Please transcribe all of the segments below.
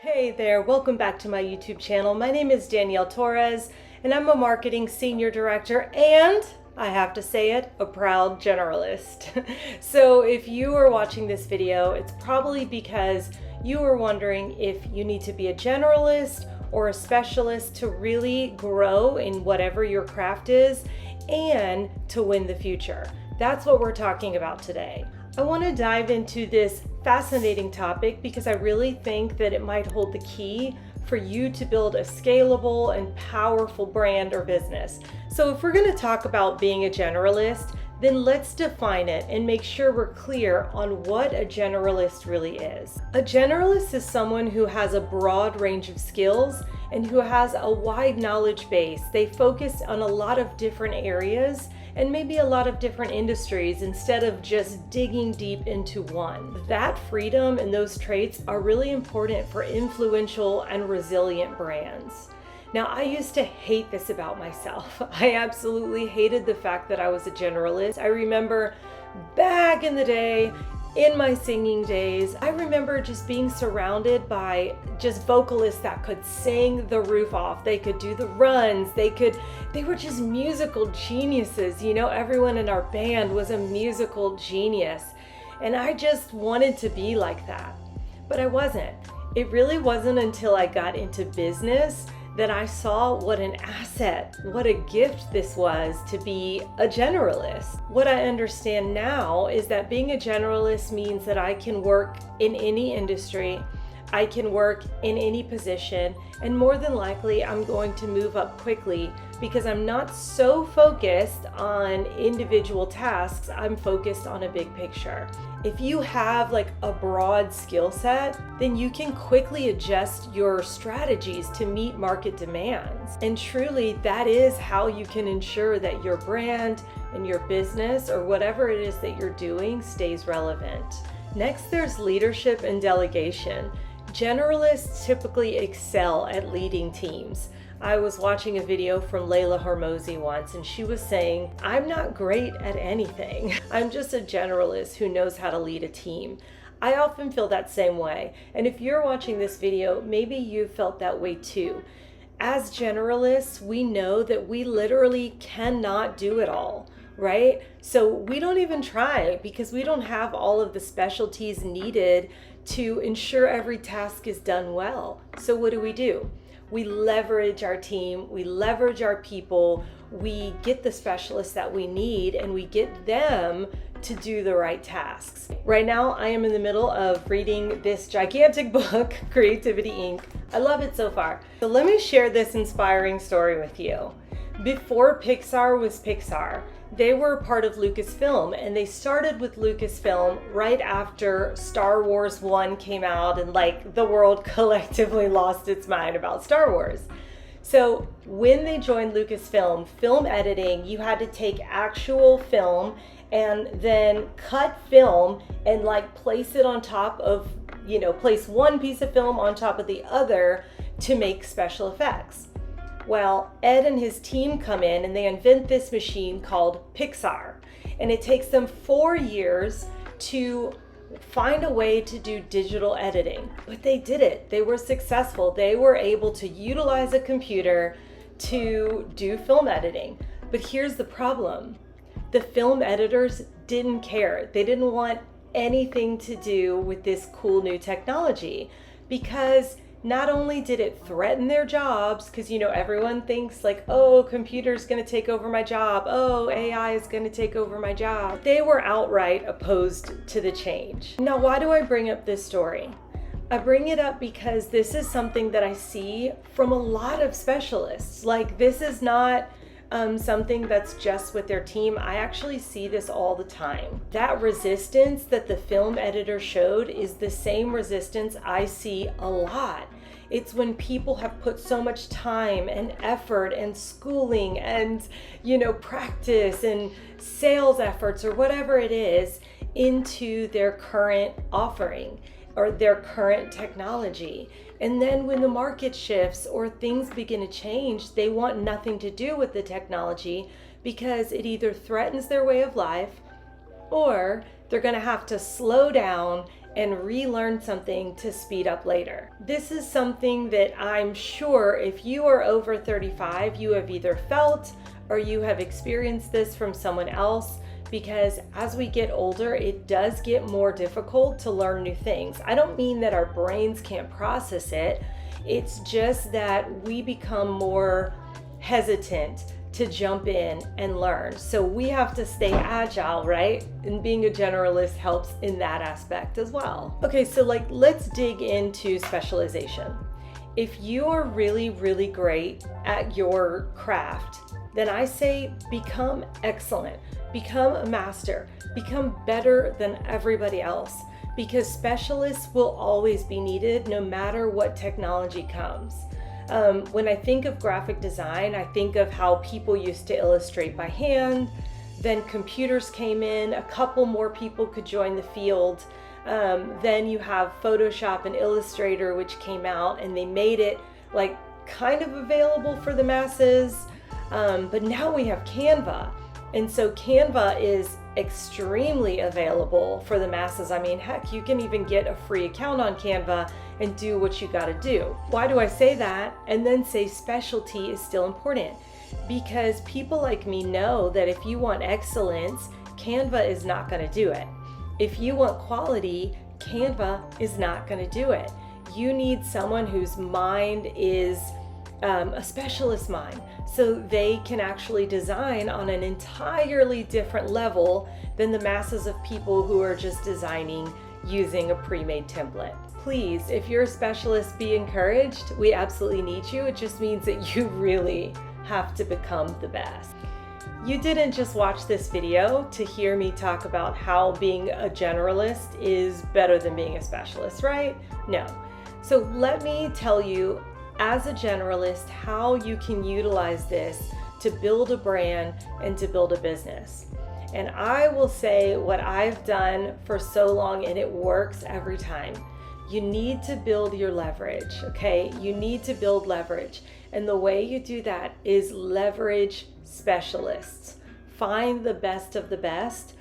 Hey there, welcome back to my YouTube channel. My name is Danielle Torrez and I'm a marketing senior director and, I have to say it, a proud generalist. So if you are watching this video, it's probably because you are wondering if you need to be a generalist or a specialist to really grow in whatever your craft is and to win the future. That's what we're talking about today. I want to dive into this fascinating topic because I really think that it might hold the key for you to build a scalable and powerful brand or business. So if we're going to talk about being a generalist, then let's define it and make sure we're clear on what a generalist really is. A generalist is someone who has a broad range of skills and who has a wide knowledge base. They focus on a lot of different areas and maybe a lot of different industries instead of just digging deep into one. That freedom and those traits are really important for influential and resilient brands. Now, I used to hate this about myself. I absolutely hated the fact that I was a generalist. I remember back in the day, in my singing days, I remember just being surrounded by just vocalists that could sing the roof off. They could do the runs. They were just musical geniuses. You know, everyone in our band was a musical genius. And I just wanted to be like that. But I wasn't. It really wasn't until I got into business that I saw what an asset, what a gift this was to be a generalist. What I understand now is that being a generalist means that I can work in any industry, I can work in any position, and more than likely I'm going to move up quickly because I'm not so focused on individual tasks, I'm focused on a big picture. If you have like a broad skill set, then you can quickly adjust your strategies to meet market demands. And truly, that is how you can ensure that your brand and your business or whatever it is that you're doing stays relevant. Next, there's leadership and delegation. Generalists typically excel at leading teams. I was watching a video from Layla Hormozi once and she was saying, I'm not great at anything. I'm just a generalist who knows how to lead a team. I often feel that same way. And if you're watching this video, maybe you've felt that way too. As generalists, we know that we literally cannot do it all, right? So we don't even try because we don't have all of the specialties needed to ensure every task is done well. So what do? We leverage our team, we leverage our people, we get the specialists that we need, and we get them to do the right tasks. Right now, I am in the middle of reading this gigantic book, Creativity Inc. I love it so far. So let me share this inspiring story with you. Before Pixar was Pixar, they were part of Lucasfilm, and they started with Lucasfilm right after Star Wars 1 came out and like the world collectively lost its mind about Star Wars. So when they joined Lucasfilm, film editing, you had to take actual film and then cut film and like place it on top of, place one piece of film on top of the other to make special effects. Well, Ed and his team come in and they invent this machine called Pixar. And it takes them 4 years to find a way to do digital editing. But they did it. They were successful. They were able to utilize a computer to do film editing. But here's the problem. The film editors didn't care. They didn't want anything to do with this cool new technology because not only did it threaten their jobs, because everyone thinks like, oh, computer's gonna take over my job, oh, AI is gonna take over my job. They were outright opposed to the change. Now, why do I bring up this story? I bring it up because this is something that I see from a lot of specialists. Like, this is not something that's just with their team. I actually see this all the time. That resistance that the film editor showed is the same resistance I see a lot. It's when people have put so much time and effort and schooling and, practice and sales efforts or whatever it is into their current offering or their current technology. And then when the market shifts or things begin to change, they want nothing to do with the technology because it either threatens their way of life or they're going to have to slow down and relearn something to speed up later. This is something that I'm sure if you are over 35, you have either felt or you have experienced this from someone else, because as we get older, it does get more difficult to learn new things. I don't mean that our brains can't process it. It's just that we become more hesitant to jump in and learn. So we have to stay agile, right? And being a generalist helps in that aspect as well. Okay, so let's dig into specialization. If you are really, really great at your craft, then I say become excellent, become a master, become better than everybody else, because specialists will always be needed no matter what technology comes. When I think of graphic design, I think of how people used to illustrate by hand, then computers came in, a couple more people could join the field. Then you have Photoshop and Illustrator, which came out, and they made it like kind of available for the masses. But now we have Canva. And so Canva is extremely available for the masses. I mean, heck, you can even get a free account on Canva and do what you got to do. Why do I say that? And then say specialty is still important, because people like me know that if you want excellence, Canva is not going to do it. If you want quality, Canva is not going to do it. You need someone whose mind is a specialist mind, so they can actually design on an entirely different level than the masses of people who are just designing using a pre-made template. Please, if you're a specialist, be encouraged. We absolutely need you. It just means that you really have to become the best. You didn't just watch this video to hear me talk about how being a generalist is better than being a specialist, right? No. So let me tell you, as a generalist, how you can utilize this to build a brand and to build a business. And I will say what I've done for so long, and it works every time. You need to build your leverage, okay? You need to build leverage. And the way you do that is leverage specialists. Find the best of the best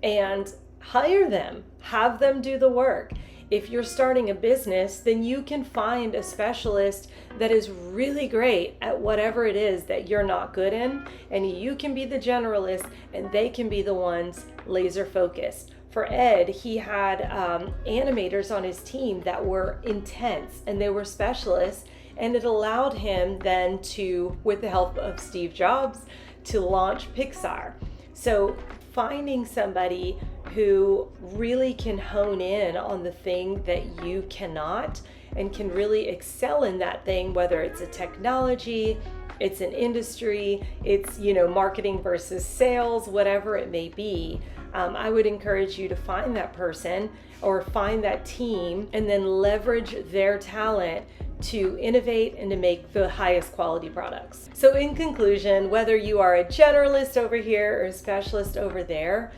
and hire them. Have them do the work. If you're starting a business, then you can find a specialist that is really great at whatever it is that you're not good in, and you can be the generalist and they can be the ones laser focused. For Ed, he had animators on his team that were intense and they were specialists, and it allowed him then to, with the help of Steve Jobs, to launch Pixar. So finding somebody who really can hone in on the thing that you cannot and can really excel in that thing, whether it's a technology, it's an industry, it's, marketing versus sales, whatever it may be. I would encourage you to find that person or find that team and then leverage their talent to innovate and to make the highest quality products. So in conclusion, whether you are a generalist over here or a specialist over there,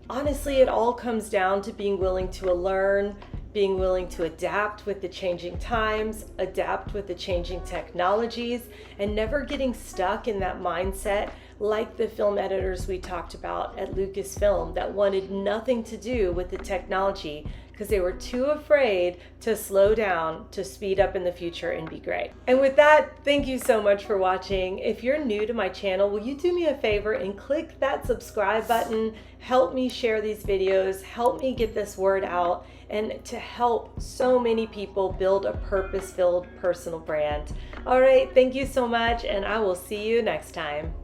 honestly, it all comes down to being willing to learn, being willing to adapt with the changing times, adapt with the changing technologies, and never getting stuck in that mindset like the film editors we talked about at Lucasfilm that wanted nothing to do with the technology because they were too afraid to slow down to speed up in the future and be great. And with that, thank you so much for watching. If you're new to my channel, will you do me a favor and click that subscribe button? Help me share these videos, help me get this word out, and to help so many people build a purpose-filled personal brand. All right, thank you so much, and I will see you next time.